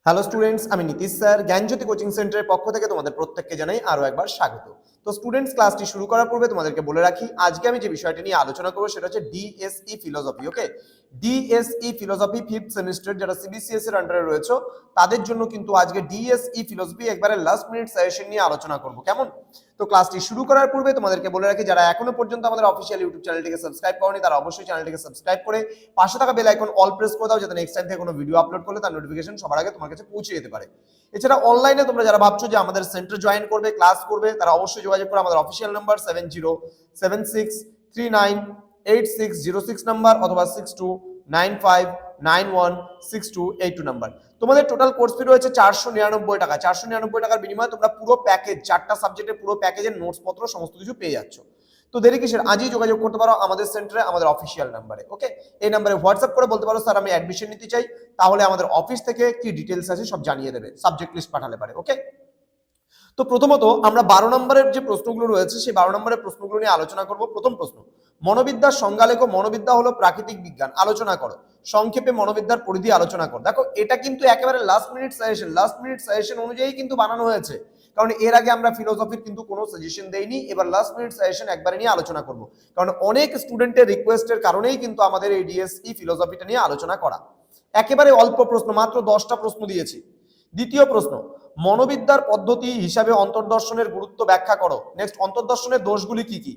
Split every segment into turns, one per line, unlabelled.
Hello students, আমি Nitish sir জ্ঞানজ্যোতি coaching সেন্টারের পক্ষ থেকে তোমাদের প্রত্যেককে জানাই আরো একবার স্বাগত। তো স্টুডেন্টস, ক্লাসটি শুরু করার পূর্বে তোমাদেরকে বলে রাখি, আজকে আমি যে বিষয়টি নিয়ে আলোচনা করব সেটা হচ্ছে ডিএসই ফিলোসফি। ওকে, ডিএসই ফিলোসফি 5th সেমিস্টার যারা সিবিসিএস এর আন্ডারে রয়েছে তাদের জন্য কিন্তু আজকে ডিএসই ফিলোসফি একবারে লাস্ট মিনিট সাজেশন নিয়ে আলোচনা করব। কেমন? তো ক্লাসটি শুরু করার পূর্বে তোমাদেরকে বলে রাখি, যারা এখনো পর্যন্ত আমাদের অফিসিয়াল ইউটিউব চ্যানেলটিকে সাবস্ক্রাইব করনি তারা অবশ্যই চ্যানেলটিকে সাবস্ক্রাইব করে পাশে থাকা বেল আইকন অল প্রেস করে দাও, যাতে নেক্সট টাইম থেকে কোনো ভিডিও আপলোড করলে তার নোটিফিকেশন সবার আগে তোমার কাছে পৌঁছে যেতে পারে। এছাড়া অনলাইনে তোমরা যারা ভাবছো যে আমাদের সেন্টার জয়েন করবে, ক্লাস করবে, তারা অবশ্যই যোগাযোগ করো আমাদের অফিসিয়াল নাম্বার 7076398606 নাম্বার অথবা 6295916282 নাম্বার। তোমাদের টোটাল কোর্স ফি রয়েছে 499 টাকা। 499 টাকার বিনিময়ে তোমরা পুরো প্যাকেজ, 4টা সাবজেক্টের পুরো প্যাকেজের নোটস পত্র সমস্ত কিছু পেয়ে যাচ্ছ। তো দেরি কিসের, আজই যোগাযোগ করতে পারো আমাদের সেন্টারে, আমাদের অফিসিয়াল নাম্বারে। ওকে, এই নাম্বারে হোয়াটসঅ্যাপ করে বলতে পারো স্যার আমি অ্যাডমিশন নিতে চাই, তাহলে আমাদের অফিস থেকে কি ডিটেলস আছে সব জানিয়ে দেবে, সাবজেক্ট লিস্ট পাঠালে পারে। ওকে, তো প্রথমত আমরা 12 নম্বরের যে প্রশ্নগুলো রয়েছে সেই 12 নম্বরের প্রশ্নগুলো নিয়ে আলোচনা করব। প্রথম প্রশ্ন, মনোবিদ্যার সংজ্ঞা লেখো। মনোবিদ্যা হলো প্রাকৃতিক বিজ্ঞান, আলোচনা করো। সংক্ষেপে মনোবিদ্যার পরিধি আলোচনা করো। দেখো, এটা কিন্তু একেবারে লাস্ট মিনিট সাজেশন অনুযায়ী কিন্তু বানানো হয়েছে, কারণ এর আগে আমরা ফিলোসফির কিন্তু কোনো সাজেশন দেইনি। এবার লাস্ট মিনিট সাজেশন একবারে নিয়ে আলোচনা করব, কারণ অনেক স্টুডেন্টের রিকোয়েস্টের কারণেই কিন্তু আমাদের এই ডিএসই ফিলোসফিটা নিয়ে আলোচনা করা। একেবারে অল্প প্রশ্ন, মাত্র 10টা প্রশ্ন দিয়েছি। দ্বিতীয় প্রশ্ন, মনোবিদ্যার পদ্ধতি হিসাবে অন্তর্দর্শনের গুরুত্ব ব্যাখ্যা করো। নেক্সট, অন্তর্দর্শনের দোষগুলি কি কি।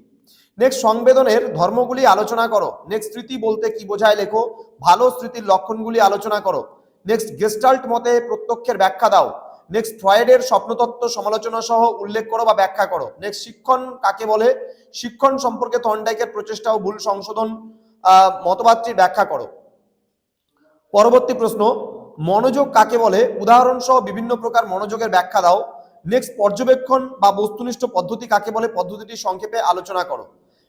নেক্সট, সংবেদনের ধর্মগুলি আলোচনা করো। নেক্সট, স্মৃতি বলতে কি বোঝায় লেখো। ভালো স্মৃতির লক্ষণগুলি আলোচনা করো। নেক্সট, গেস্টাল্ট মতে প্রত্যক্ষের ব্যাখ্যা দাও। নেক্সট, ফ্রয়েডের স্বপ্নতত্ত্ব সমালোচনা সহ উল্লেখ করো বা ব্যাখ্যা করো। নেক্সট, শিক্ষণ কাকে বলে। শিক্ষণ সম্পর্কে থর্নডাইকের প্রচেষ্টা ও ভুল সংশোধন মতবাদটির ব্যাখ্যা করো। পরবর্তী প্রশ্ন, মনোযোগ কাকে বলে, উদাহরণ সহ বিভিন্ন প্রকার মনোযোগের ব্যাখ্যা দাও। নেক্সট, পর্যবেক্ষণ বা বস্তুনিষ্ঠ পদ্ধতি কাকে বলে, পদ্ধতিটি সংক্ষেপে আলোচনা করো।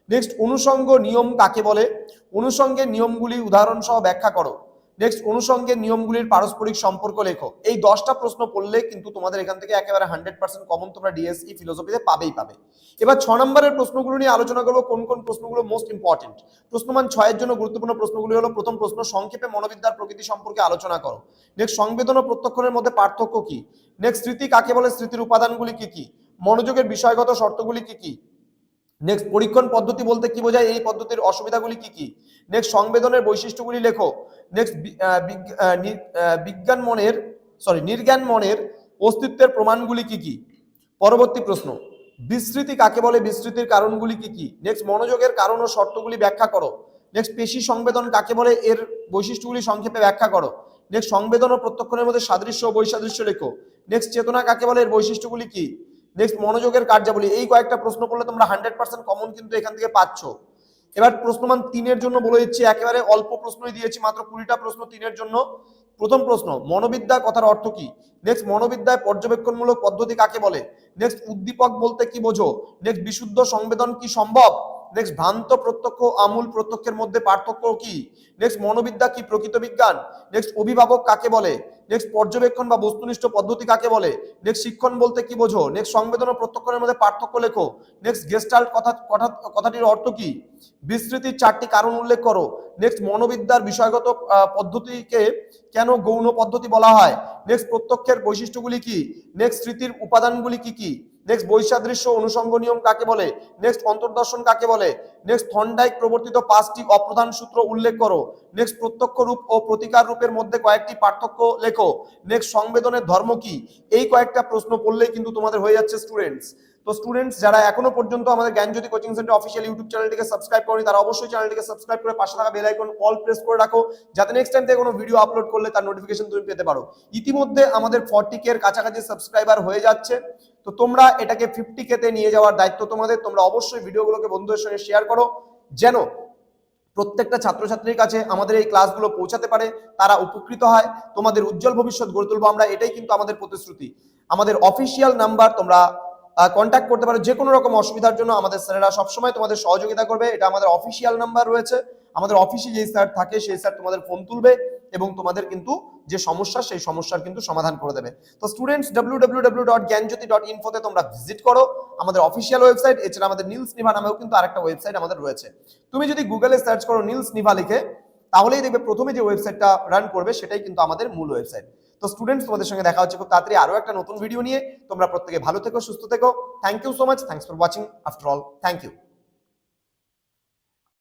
নেক্সট, অনুষঙ্গ নিয়ম কাকে বলে, অনুষঙ্গের নিয়মগুলি উদাহরণ সহ ব্যাখ্যা করো। নেক্সট, অনুষঙ্গের নিয়মগুলির পারস্পরিক সম্পর্ক লেখো। এই 10টা প্রশ্ন পড়লে কিন্তু তোমাদের এখান থেকে একেবারে 100% কমন তোমরা ডিএসই ফিলোসফিতে পাবেই পাবে। এবার 6 নম্বরের প্রশ্নগুলো নিয়ে আলোচনা করবো, কোন কোন প্রশ্নগুলো মোস্ট ইম্পর্টেন্ট। প্রশ্নমান 6 এর জন্য গুরুত্বপূর্ণ প্রশ্নগুলি হলো, প্রথম প্রশ্ন, সংক্ষেপে মনোবিদ্যার প্রকৃতি সম্পর্কে আলোচনা করো। নেক্সট, সংবেদন ও প্রত্যক্ষণের মধ্যে পার্থক্য কি। নেক্সট, স্মৃতি কাকে বলে, স্মৃতির উপাদানগুলি কি কি। মনোযোগের বিষয়গত শর্তগুলি কি কি। নেক্সট, পরীক্ষণ পদ্ধতি বলতে কি বোঝায়, এই পদ্ধতির অসুবিধাগুলি কি কি। নেক্সট, সংবেদনের বৈশিষ্ট্যগুলি লেখো। নেক্সট, নির্জ্ঞান মনের অস্তিত্বের প্রমাণগুলি কি কি। পরবর্তী প্রশ্ন, বিস্মৃতি কাকে বলে, বিস্মৃতির কারণগুলি কি কি। নেক্সট, মনোযোগের কারণ ও শর্তগুলি ব্যাখ্যা করো। নেক্সট, পেশি সংবেদন কাকে বলে, এর বৈশিষ্ট্যগুলি সংক্ষেপে ব্যাখ্যা করো। নেক্সট, সংবেদন ও প্রত্যক্ষণের মধ্যে সাদৃশ্য ও বৈসাদৃশ্য লেখো। নেক্সট, চেতনা কাকে বলে, এর বৈশিষ্ট্যগুলি কি। নেক্সট, মনোযোগের কার্যাবলী। এই কয়েকটা প্রশ্ন করলে তোমরা 100% কমন কিন্তু এখান থেকে পাচ্ছ। এবার প্রশ্নমান 3-এর জন্য বলে দিচ্ছি, একেবারে অল্প প্রশ্নই দিয়েছি, মাত্র 20টা প্রশ্ন 3-এর জন্য। প্রথম প্রশ্ন, মনোবিদ্যা কথার অর্থ কি। নেক্সট, মনোবিদ্যায় পর্যবেক্ষণমূলক পদ্ধতি কাকে বলে। নেক্সট, উদ্দীপক বলতে কি বোঝো। নেক্সট, বিশুদ্ধ সংবেদন কি সম্ভব। নেক্সট, ভ্রান্ত প্রত্যক্ষ আমূল প্রত্যক্ষের মধ্যে পার্থক্য কি। নেক্সট, মনোবিদ্যা কি প্রকৃত বিজ্ঞান। নেক্সট, অভিভাবক কাকে বলে। নেক্সট, পর্যবেক্ষণ বা বস্তুনিষ্ঠ পদ্ধতি কাকে বলে। নেক্সট, শিক্ষণ বলতে কি বোঝো। নেক্সট, সংবেদন ও প্রত্যক্ষের মধ্যে পার্থক্য লেখো। নেক্সট, গেস্টাল্ট কথাটির অর্থ কি। বিস্মৃতির 4টি কারণ উল্লেখ করো। নেক্সট, মনোবিদ্যার বিষয়গত পদ্ধতিকে কেন গৌণ পদ্ধতি বলা হয়। নেক্সট, প্রত্যক্ষের বৈশিষ্ট্যগুলি কি। নেক্সট, স্মৃতির উপাদানগুলি কি কি। নেক্সট, বৈসাদৃশ্য অনুষঙ্গ নিয়ম কাকে বলে। নেক্সট, অন্তর্দর্শন কাকে বলে। নেক্সট, থর্নডাইক প্রবর্তিত 5টি অপ্রধান সূত্র উল্লেখ করো। নেক্সট, প্রত্যক্ষ রূপ ও প্রতিকার রূপের মধ্যে কয়েকটি পার্থক্য লেখো। নেক্সট, সংবেদনের ধর্ম কি। এই কয়েকটা প্রশ্ন পড়লেই কিন্তু তোমাদের হয়ে যাচ্ছে স্টুডেন্টস। তো স্টুডেন্টস, যারা এখনো পর্যন্ত আমাদের জ্ঞানজ্যোতি কোচিং সেন্টার অফিসিয়াল ইউটিউব চ্যানেলটিকে সাবস্ক্রাইব করেনি তারা অবশ্যই চ্যানেলটিকে সাবস্ক্রাইব করে পাশে থাকা বেল আইকন অল প্রেস করে রাখো, যাতে নেক্সট টাইম থেকে কোনো ভিডিও আপলোড করলে তার নোটিফিকেশন তুমি পেতে পারো। ইতিমধ্যে আমাদের 40K এর কাছাকাছি সাবস্ক্রাইবার হয়ে যাচ্ছে, তো তোমরা এটাকে 50K তে নিয়ে যাওয়ার দায়িত্ব তোমাদের। তোমরা অবশ্যই ভিডিওগুলোকে বন্ধুদের সঙ্গে শেয়ার করো, যেন প্রত্যেকটা ছাত্রছাত্রীর কাছে আমাদের এই ক্লাসগুলো পৌঁছাতে পারে, তারা উপকৃত হয়, তোমাদের উজ্জ্বল ভবিষ্যৎ গড়ে তুলবো আমরা, এটাই কিন্তু আমাদের প্রতিশ্রুতি। আমাদের অফিসিয়াল নাম্বার, তোমরা কন্ট্যাক্ট করতে পারো যে কোনো রকম অসুবিধার জন্য। আমাদের স্যারেরা সবসময় তোমাদের সহযোগিতা করবে, এটা আমাদের অফিসিয়াল নাম্বার রয়েছে। আমাদের অফিসে যে স্যার থাকে সেই স্যার তোমাদের ফোন তুলবে এবং তোমাদের কিন্তু যে সমস্যা সেই সমস্যার কিন্তু সমাধান করে দেবে। তো স্টুডেন্টস, www.gyanjyoti.info তে তোমরা ভিজিট করো, আমাদের অফিসিয়াল ওয়েবসাইট। এছাড়া আমাদের নীলস নিভা নামেও কিন্তু আরেকটা ওয়েবসাইট আমাদের রয়েছে। তুমি যদি গুগলে সার্চ করো নীলস নিভা লিখে, তাহলেই দেখবে প্রথমে যে ওয়েবসাইটটা রান করবে সেটাই কিন্তু আমাদের মূল ওয়েবসাইট। তো স্টুডেন্টস, তোমাদের সঙ্গে দেখা হচ্ছে খুব তাড়াতাড়ি আরো একটা নতুন ভিডিও নিয়ে। তোমরা প্রত্যেকে ভালো থেকো, সুস্থ থেকো। Thank you so much, thanks for watching. After all, thank you.